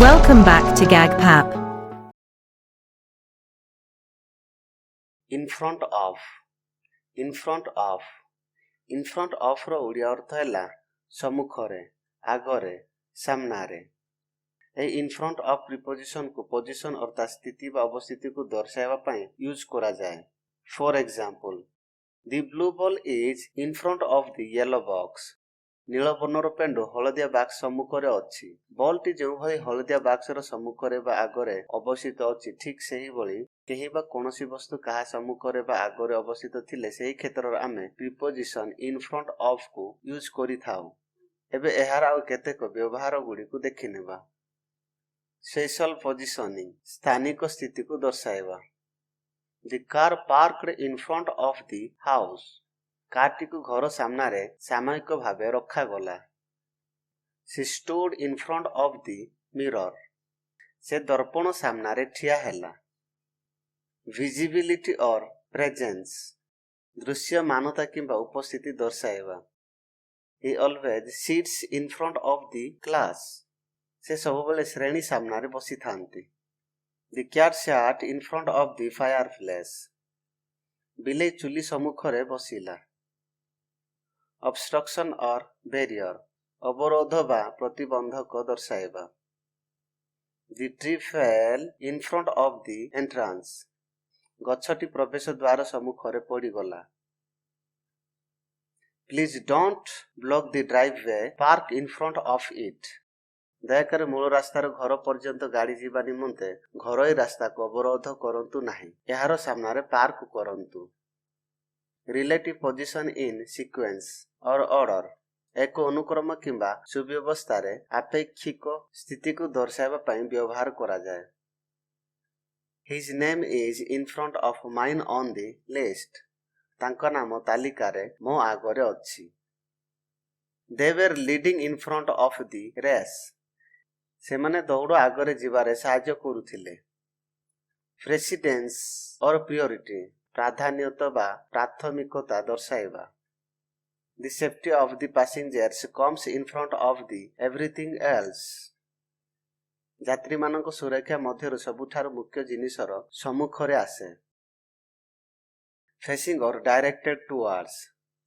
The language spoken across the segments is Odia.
Welcome back to GAGPAP. In front of, in front of, in front of ର ଓଡ଼ିଆ ଅର୍ଥ ହେଲା ସମ୍ମୁଖରେ, ଆଗରେ, ସାମ୍ନାରେ। ଏହି in front of ପ୍ରିପୋଜିସନ କୁ ପୋଜିସନ ଅର୍ଥାତ୍ ସ୍ଥିତି ବା ଅବସ୍ଥିତିକୁ ଦର୍ଶାଇବା ପାଇଁ ୟୁଜ କରାଯାଏ। For example, the blue ball is in front of the yellow box. ନୀଳ ବର୍ଣ୍ଣର ପେଣ୍ଡୁ ହଳଦିଆ ବାକ୍ସ ସମ୍ମୁଖରେ ଅଛି। ବଲଟି ଯେଉଁଭଳି ହଳଦିଆ ବାକ୍ସର ସମ୍ମୁଖରେ ବା ଆଗରେ ଅବସ୍ଥିତ ଅଛି, ଠିକ୍ ସେହିଭଳି କେହି ବା କୌଣସି ବସ୍ତୁ କାହା ସମ୍ମୁଖରେ ବା ଆଗରେ ଅବସ୍ଥିତ ଥିଲେ ସେହି କ୍ଷେତ୍ରରେ ଆମେ ପ୍ରିପୋଜିସନ in front of କୁ ୟୁଜ କରିଥାଉ। ଏବେ ଏହାର ଆଉ କେତେକ ବ୍ୟବହାର ଗୁଡ଼ିକୁ ଦେଖିନେବା। ସ୍ପେଶାଲ ପୋଜିସନିଂ, ସ୍ଥାନିକ ସ୍ଥିତିକୁ ଦର୍ଶାଇବା। The car parked in front of the house. କାରଟିକୁ ଘର ସାମ୍ନାରେ ସାମୟିକ ଭାବେ ରଖାଗଲା। She stood in front of the mirror. ସେ ଦର୍ପଣ ସାମ୍ନାରେ ଠିଆ ହେଲା। Visibility or presence, ଦୃଶ୍ୟମାନତା କିମ୍ବା ଉପସ୍ଥିତି ଦର୍ଶାଇବା। He always sits in front of the class. ସେ ସବୁବେଳେ ଶ୍ରେଣୀ ସାମ୍ନାରେ ବସିଥାନ୍ତି। The cat sat in front of the fireplace. ବିଲେଇ ଚୁଲି ସମ୍ମୁଖରେ ବସିଲା। Obstruction or barrier, ଅବରୋଧ ବା ପ୍ରତିବନ୍ଧକ ଦର୍ଶାଇବା। The tree fell in front of the entrance. ଗଛଟି ପ୍ରବେଶ ଦ୍ୱାର ସମ୍ମୁଖରେ ପଡ଼ିଗଲା। Please don't block the driveway, park in front of it. ଦୟାକରି ମୂଳ ରାସ୍ତାର ଘର ପର୍ଯ୍ୟନ୍ତ ଗାଡ଼ି ଯିବା ନିମନ୍ତେ ଘରୋଇ ରାସ୍ତାକୁ ଅବରୋଧ କରନ୍ତୁ ନାହିଁ, ଏହାର ସାମ୍ନାରେ ପାର୍କ କରନ୍ତୁ। Relative position in sequence or order, ଏକ ଅନୁକ୍ରମ କିମ୍ବା ସୁବ୍ୟବସ୍ଥାରେ ଆପେକ୍ଷିକ ସ୍ଥିତିକୁ ଦର୍ଶାଇବା ପାଇଁ ବ୍ୟବହାର କରାଯାଏ। His name is in front of mine on the list. ତାଙ୍କ ନାମ ତାଲିକାରେ ମୋ ଆଗରେ ଅଛି। They were leading in front of the race. ସେମାନେ ଦୌଡ଼ ଆଗରେ ଯିବାରେ ସାହାଯ୍ୟ କରୁଥିଲେ। Precedence or priority, ପ୍ରାଧାନ୍ୟତା ବା ପ୍ରାଥମିକତା ଦର୍ଶାଇବା। The safety of the passengers comes in front of the everything else. ଯାତ୍ରୀମାନଙ୍କ ସୁରକ୍ଷା ମଧ୍ୟରୁ ସବୁଠାରୁ ମୁଖ୍ୟ ଜିନିଷର ସମ୍ମୁଖରେ ଆସେ। Facing or directed towards,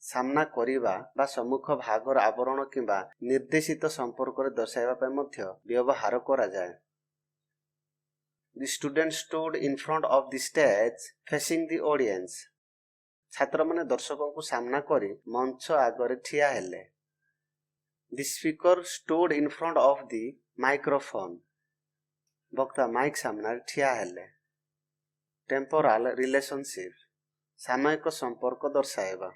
ସାମ୍ନା କରିବା ବା ସମ୍ମୁଖ ଭାଗର ଆବରଣ କିମ୍ବା ନିର୍ଦ୍ଦେଶିତ ସମ୍ପର୍କରେ ଦର୍ଶାଇବା ପାଇଁ ମଧ୍ୟ ବ୍ୟବହାର କରାଯାଏ। The student stood in front of the stage facing the audience. ଛାତ୍ରମାନେ ଦର୍ଶକଙ୍କୁ ସାମ୍ନା କରି ମଞ୍ଚ ଆଗରେ ଠିଆ ହେଲେ। The speaker stood in front of the microphone. ବକ୍ତା ମାଇକ୍ ସାମ୍ନାରେ ଠିଆ ହେଲେ। Temporal relationship, ସାମୟିକ ସମ୍ପର୍କ ଦର୍ଶାଇବା।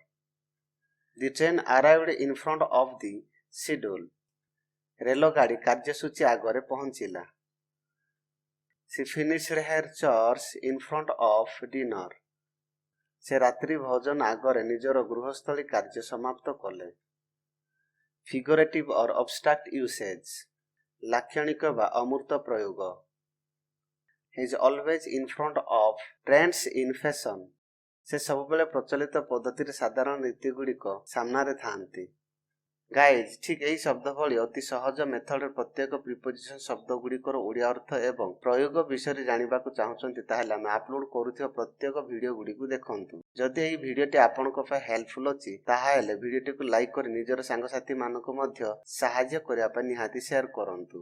The train arrived in front of the schedule. ରେଳଗାଡ଼ି କାର୍ଯ୍ୟସୂଚୀ ଆଗରେ ପହଞ୍ଚିଲା। She finished her chores in front of dinner. ସେ ରାତ୍ରି ଭୋଜନ ଆଗରେ ନିଜର ଗୃହସ୍ଥଳୀ କାର୍ଯ୍ୟ ସମାପ୍ତ କଲେ। Figurative or abstract usage, ଲାକ୍ଷଣିକ ବା ଅମୂର୍ତ୍ତ ପ୍ରୟୋଗ। He is always in front of trends in fashion. ସେ ସବୁବେଳେ ପ୍ରଚଳିତ ପଦ୍ଧତିରେ ସାଧାରଣ ନୀତିଗୁଡ଼ିକ ସାମ୍ନାରେ ଥାନ୍ତି। ଗାଇଜ୍, ଠିକ୍ ଏହି ଶବ୍ଦ ଭଳି ଅତି ସହଜ ମେଥଡରେ ପ୍ରତ୍ୟେକ ପ୍ରିପୋଜିସନ ଶବ୍ଦଗୁଡ଼ିକର ଓଡ଼ିଆ ଅର୍ଥ ଏବଂ ପ୍ରୟୋଗ ବିଷୟରେ ଜାଣିବାକୁ ଚାହୁଁଛନ୍ତି, ତାହେଲେ ଆମେ ଅପଲୋଡ କରୁଥିବା ପ୍ରତ୍ୟେକ ଭିଡ଼ିଓ ଗୁଡ଼ିକୁ ଦେଖନ୍ତୁ। ଯଦି ଏହି ଭିଡ଼ିଓଟି ଆପଣଙ୍କ ପାଇଁ ହେଲ୍ପଫୁଲ୍ ଅଛି, ତାହେଲେ ଭିଡ଼ିଓଟିକୁ ଲାଇକ୍ କରି ନିଜର ସାଙ୍ଗସାଥୀମାନଙ୍କୁ ମଧ୍ୟ ସାହାଯ୍ୟ କରିବା ପାଇଁ ନିହାତି ସେୟାର କରନ୍ତୁ।